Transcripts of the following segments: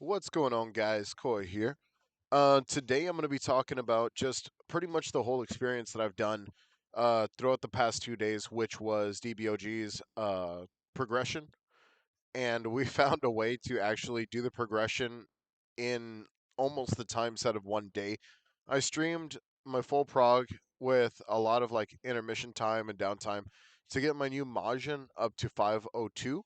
What's going on, guys? Koi here. Today I'm going to be talking about just pretty much the whole experience that I've done throughout the past 2 days, which was DBOG's progression. And we found a way to actually do the progression in almost the time set of one day. I streamed my full prog with a lot of like intermission time and downtime to get my new Majin up to 502.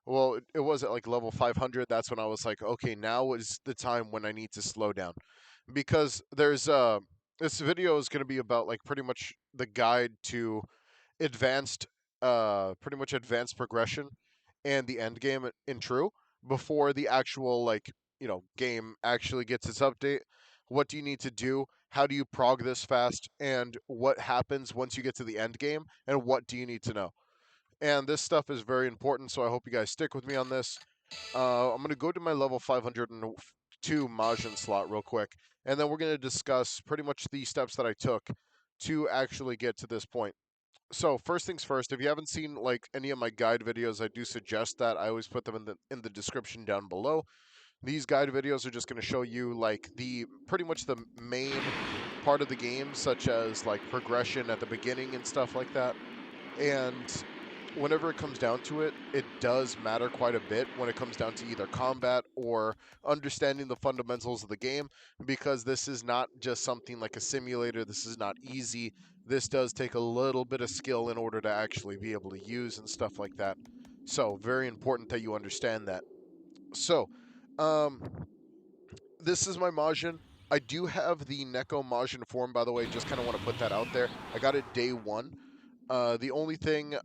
Well, it was at like level 500. That's when I was like, okay, now is the time when I need to slow down, because there's this video is going to be about like pretty much the guide to advanced pretty much advanced progression and the end game in true before the actual like game actually gets its update. What do you need to do? How do you prog this fast? And what happens once you get to the end game? And what do you need to know? And this stuff is very important, so I hope you guys stick with me on this. I'm going to go to my level 502 Majin slot real quick, and then we're going to discuss pretty much the steps that I took to actually get to this point. So first things first, if you haven't seen like any of my guide videos, I do suggest that I always put them in the description down below. These guide videos are just going to show you like the pretty much the main part of the game, such as like progression at the beginning and stuff like that. And whenever it comes down to it, it does matter quite a bit when it comes down to either combat or understanding the fundamentals of the game, because this is not just something like a simulator. This is not easy. This does take a little bit of skill in order to actually be able to use and stuff like that. So, very important that you understand that. So, um, this is my Majin. I do have the Neko Majin form, by the way. Just kind of want to put that out there. I got it day one. The only thing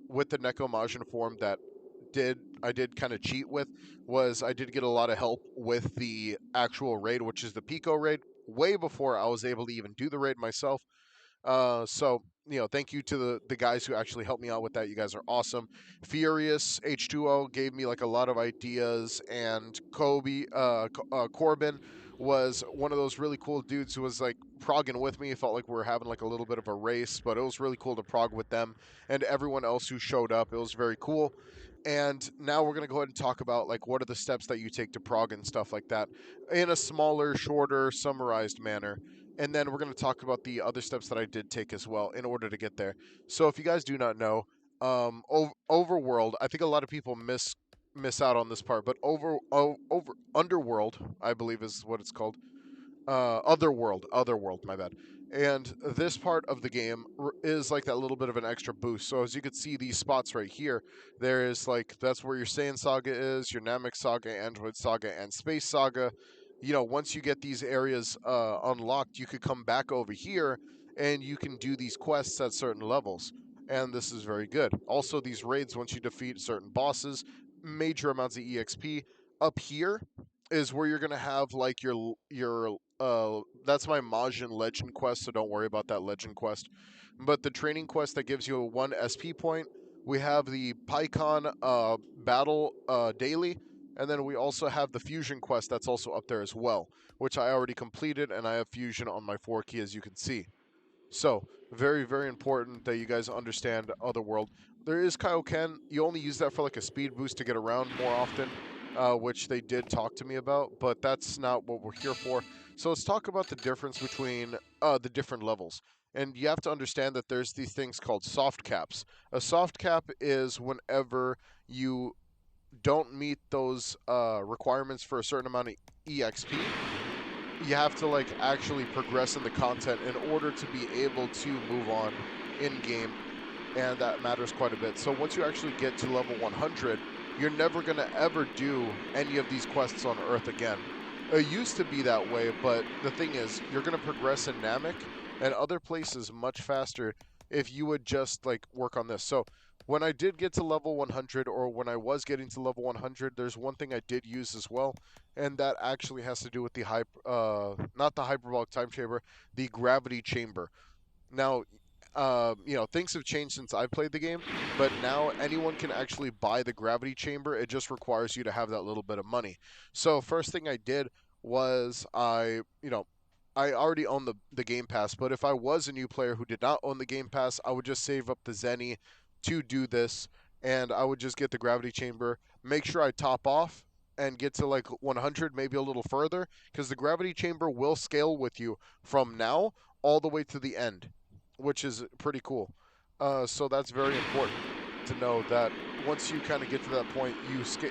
with the Neko Majin form that I did kind of cheat with was I did get a lot of help with the actual raid, which is the Pico raid, way before I was able to even do the raid myself. So thank you to the guys who actually helped me out with that. You guys are awesome. Furious H2O gave me like a lot of ideas, and Corbin was one of those really cool dudes who was like progging with me. It felt like we were having like a little bit of a race, but it was really cool to prog with them and everyone else who showed up. It was very cool. And now we're going to go ahead and talk about like what are the steps that you take to prog and stuff like that in a smaller, shorter, summarized manner. And then we're going to talk about the other steps that I did take as well in order to get there. So if you guys do not know, Overworld, I think a lot of people miss out on this part, but over Underworld, I believe is what it's called. Otherworld, my bad. And this part of the game is like that little bit of an extra boost. So as you can see, these spots right here, there is like that's where your Saiyan Saga is, your Namek Saga, Android Saga, and Space Saga. Once you get these areas unlocked, you could come back over here and you can do these quests at certain levels. And this is very good. Also, these raids, once you defeat certain bosses, major amounts of EXP. Up here is where you're gonna have like your that's my Majin Legend quest, so don't worry about that Legend quest. But the training quest that gives you a 1 SP point, we have the PyCon battle daily, and then we also have the Fusion quest that's also up there as well, which I already completed, and I have Fusion on my 4 key, as you can see. So, very, very important that you guys understand Otherworld. There is Kaioken. You only use that for like a speed boost to get around more often, which they did talk to me about, but that's not what we're here for. So let's talk about the difference between the different levels. And you have to understand that there's these things called soft caps. A soft cap is whenever you don't meet those requirements for a certain amount of EXP, you have to like actually progress in the content in order to be able to move on in game, and that matters quite a bit. So once you actually get to level 100, you're never going to ever do any of these quests on Earth again. It used to be that way, but the thing is, you're going to progress in Namek and other places much faster if you would just like work on this. So when I did get to level 100, or when I was getting to level 100, there's one thing I did use as well, and that actually has to do with the not the hyperbolic time chamber, the gravity chamber. Now, things have changed since I've played the game, but now anyone can actually buy the gravity chamber. It just requires you to have that little bit of money. So first thing I did was I already own the Game Pass, but if I was a new player who did not own the Game Pass, I would just save up the Zenny to do this, and I would just get the gravity chamber, make sure I top off, and get to like 100, maybe a little further, because the gravity chamber will scale with you from now all the way to the end, which is pretty cool. So that's very important to know that once you kind of get to that point,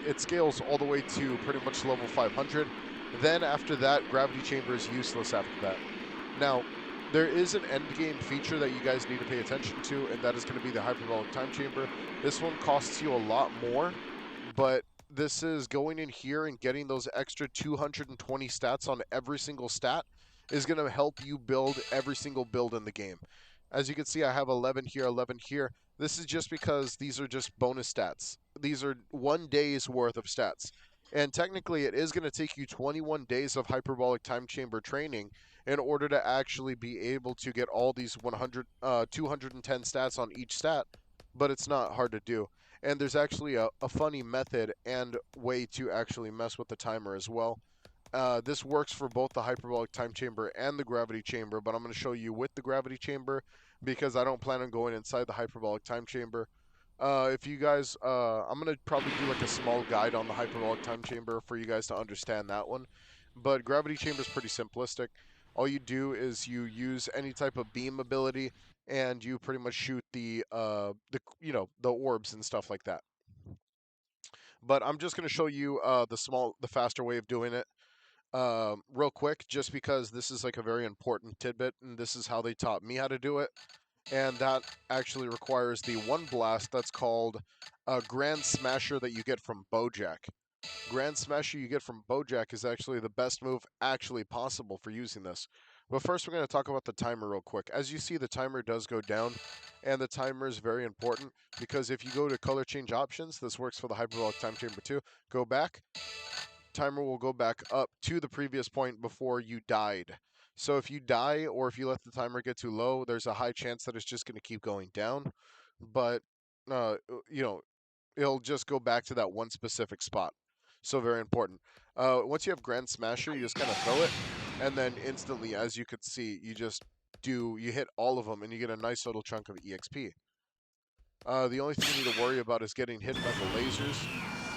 it scales all the way to pretty much level 500. Then after that, gravity chamber is useless after that. Now, there is an end game feature that you guys need to pay attention to, and that is going to be the hyperbolic time chamber. This one costs you a lot more, but this is going in here and getting those extra 220 stats on every single stat is going to help you build every single build in the game. As you can see, I have 11 here, 11 here. This is just because these are just bonus stats. These are 1 day's worth of stats. And technically, it is going to take you 21 days of hyperbolic time chamber training in order to actually be able to get all these 210 stats on each stat, but it's not hard to do. And there's actually a funny method and way to actually mess with the timer as well. This works for both the hyperbolic time chamber and the gravity chamber, but I'm going to show you with the gravity chamber because I don't plan on going inside the hyperbolic time chamber. If you guys, I'm gonna probably do like a small guide on the hyperbolic time chamber for you guys to understand that one. But gravity chamber is pretty simplistic. All you do is you use any type of beam ability, and you pretty much shoot the orbs and stuff like that. But I'm just gonna show you the faster way of doing it real quick, just because this is like a very important tidbit, and this is how they taught me how to do it. And that actually requires the one blast that's called a Grand Smasher that you get from Bojack. Grand Smasher you get from Bojack is actually the best move actually possible for using this. But first, we're going to talk about the timer real quick. As you see, the timer does go down, and the timer is very important because if you go to color change options, this works for the hyperbolic time chamber too. Go back, timer will go back up to the previous point before you died. So if you die or if you let the timer get too low, there's a high chance that it's just going to keep going down. But uh, you know, it'll just go back to that one specific spot. So very important. Once you have Grand Smasher, you just kind of throw it, and then instantly, as you could see, you hit all of them, and you get a nice little chunk of EXP. The only thing you need to worry about is getting hit by the lasers.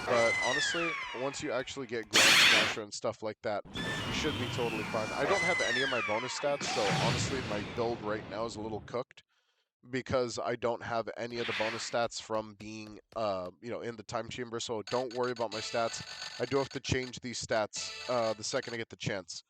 But honestly, once you actually get Grand Smasher and stuff like that, you should be totally fine. I don't have any of my bonus stats, so honestly, my build right now is a little cooked because I don't have any of the bonus stats from being, in the time chamber. So don't worry about my stats. I do have to change these stats the second I get the chance.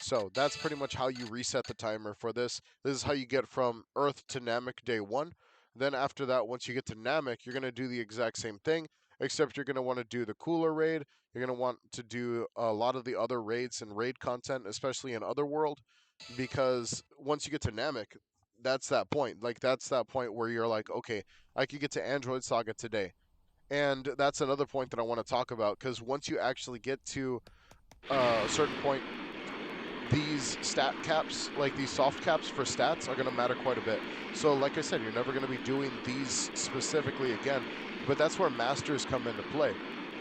So that's pretty much how you reset the timer for this. This is how you get from Earth to Namek day one. Then after that, once you get to Namek, you're going to do the exact same thing, except you're going to want to do the cooler raid. You're going to want to do a lot of the other raids and raid content, especially in Otherworld, because once you get to Namek, that's that point. Like, that's that point where you're like, okay, I could get to Android Saga today. And that's another point that I want to talk about, because once you actually get to a certain point, these stat caps, like these soft caps for stats, are going to matter quite a bit. So, like I said, you're never going to be doing these specifically again, but that's where masters come into play.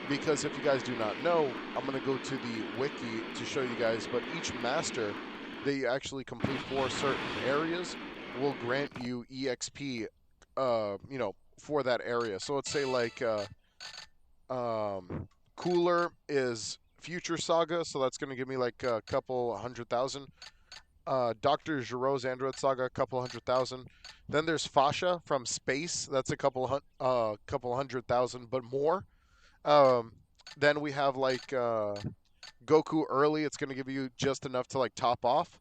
Because if you guys do not know, I'm going to go to the wiki to show you guys, but each master that you actually complete for certain areas will grant you EXP, for that area. So let's say like Cooler is Future Saga, so that's going to give me like a couple 100,000. Dr. Giro's Android Saga, a couple 100,000. Then there's Fasha from Space, that's a couple 100,000, but more. Um, then we have like Goku Early, it's going to give you just enough to like top off.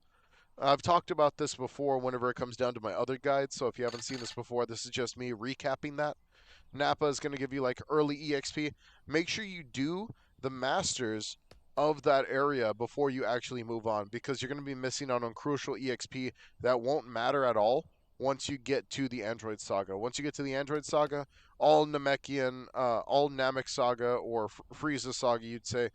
I've talked about this before whenever it comes down to my other guides, so if you haven't seen this before, this is just me recapping that. Nappa is going to give you like early EXP. Make sure you do the masters of that area before you actually move on, because you're going to be missing out on crucial EXP that won't matter at all once you get to the Android Saga. Once you get to the Android Saga, all Namek Saga or Frieza Saga, you'd say,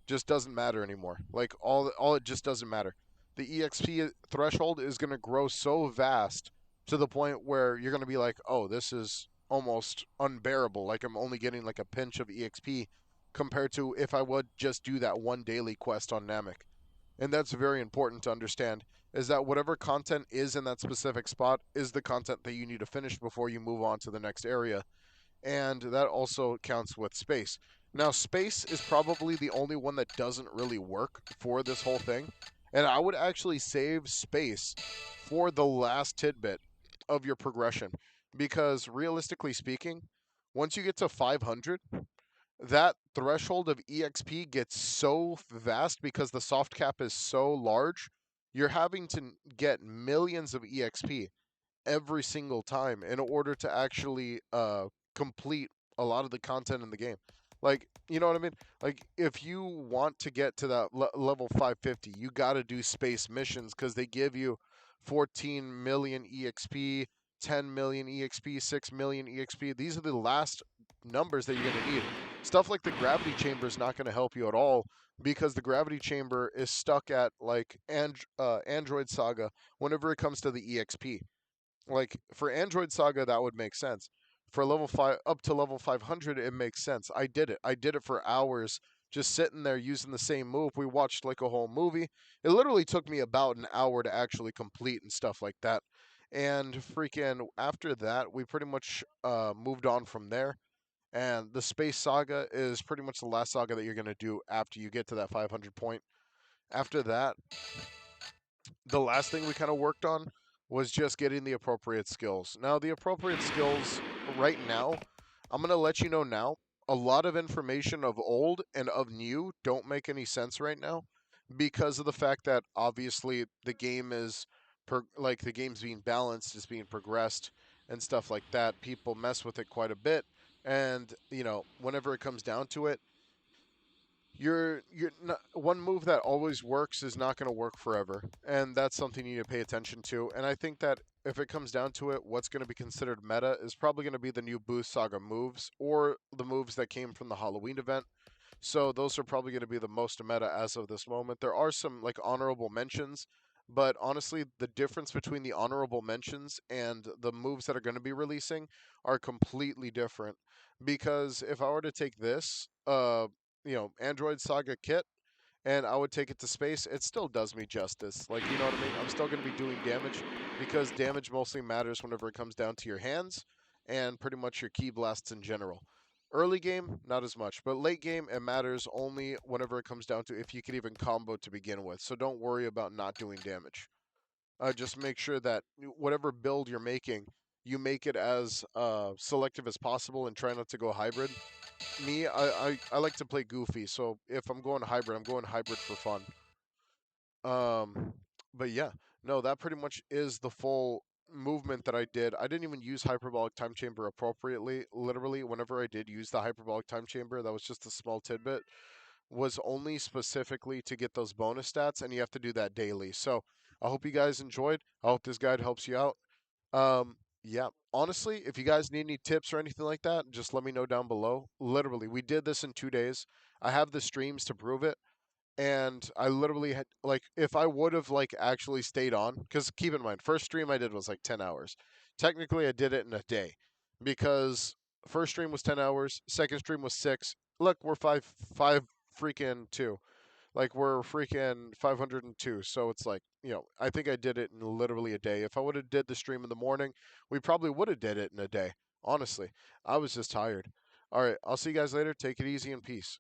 just doesn't matter anymore. Like all it just doesn't matter. The EXP threshold is going to grow so vast to the point where you're going to be like, oh, this is almost unbearable. Like I'm only getting like a pinch of EXP compared to if I would just do that one daily quest on Namek. And that's very important to understand, is that whatever content is in that specific spot is the content that you need to finish before you move on to the next area. And that also counts with space. Now, space is probably the only one that doesn't really work for this whole thing. And I would actually save space for the last tidbit of your progression. Because realistically speaking, once you get to 500, that threshold of EXP gets so vast because the soft cap is so large. You're having to get millions of EXP every single time in order to actually complete a lot of the content in the game. Like, you know what I mean? Like, if you want to get to that level 550, you got to do space missions because they give you 14 million EXP, 10 million EXP, 6 million EXP. These are the last numbers that you're going to need. Stuff like the gravity chamber is not going to help you at all because the gravity chamber is stuck at like Android Saga whenever it comes to the EXP. Like for Android Saga, that would make sense. For level 5 up to level 500, it makes sense. I did it. I did it for hours, just sitting there using the same move. We watched like a whole movie. It literally took me about an hour to actually complete and stuff like that. And freaking after that, we pretty much moved on from there. And the Space Saga is pretty much the last saga that you're gonna do after you get to that 500 point. After that, the last thing we kind of worked on was just getting the appropriate skills. Now, the appropriate skills right now, I'm going to let you know now, a lot of information of old and of new don't make any sense right now because of the fact that obviously the game is like the game's being balanced, is being progressed and stuff like that. People mess with it quite a bit and, whenever it comes down to it, you're not, one move that always works is not going to work forever, and that's something you need to pay attention to. And I think that if it comes down to it, what's going to be considered meta is probably going to be the new Boost Saga moves or the moves that came from the Halloween event. So those are probably going to be the most meta as of this moment. There are some like honorable mentions, but honestly, the difference between the honorable mentions and the moves that are going to be releasing are completely different. Because if I were to take this, Android Saga kit, and I would take it to space, it still does me justice. Like, you know what I mean? I'm still going to be doing damage because damage mostly matters whenever it comes down to your hands and pretty much your key blasts in general. Early game, not as much, but late game, it matters only whenever it comes down to if you can even combo to begin with. So don't worry about not doing damage. Just make sure that whatever build you're making, you make it as selective as possible and try not to go hybrid. Me, I like to play goofy, so if I'm going hybrid, I'm going hybrid for fun. Um, but yeah, no, that pretty much is the full movement that I did. I didn't even use hyperbolic time chamber appropriately. Literally, whenever I did use the hyperbolic time chamber, that was just a small tidbit, was only specifically to get those bonus stats, and you have to do that daily. So I hope you guys enjoyed. I hope this guide helps you out. Yeah, honestly, if you guys need any tips or anything like that, just let me know down below. Literally, we did this in 2 days. I have the streams to prove it. And I literally had like if I would have like actually stayed on, because keep in mind, first stream I did was like 10 hours. Technically, I did it in a day because first stream was 10 hours, second stream was 6. Look, we're five freaking two. Like we're freaking 502. So it's like, I think I did it in literally a day. If I would have did the stream in the morning, we probably would have did it in a day. Honestly, I was just tired. All right, I'll see you guys later. Take it easy and peace.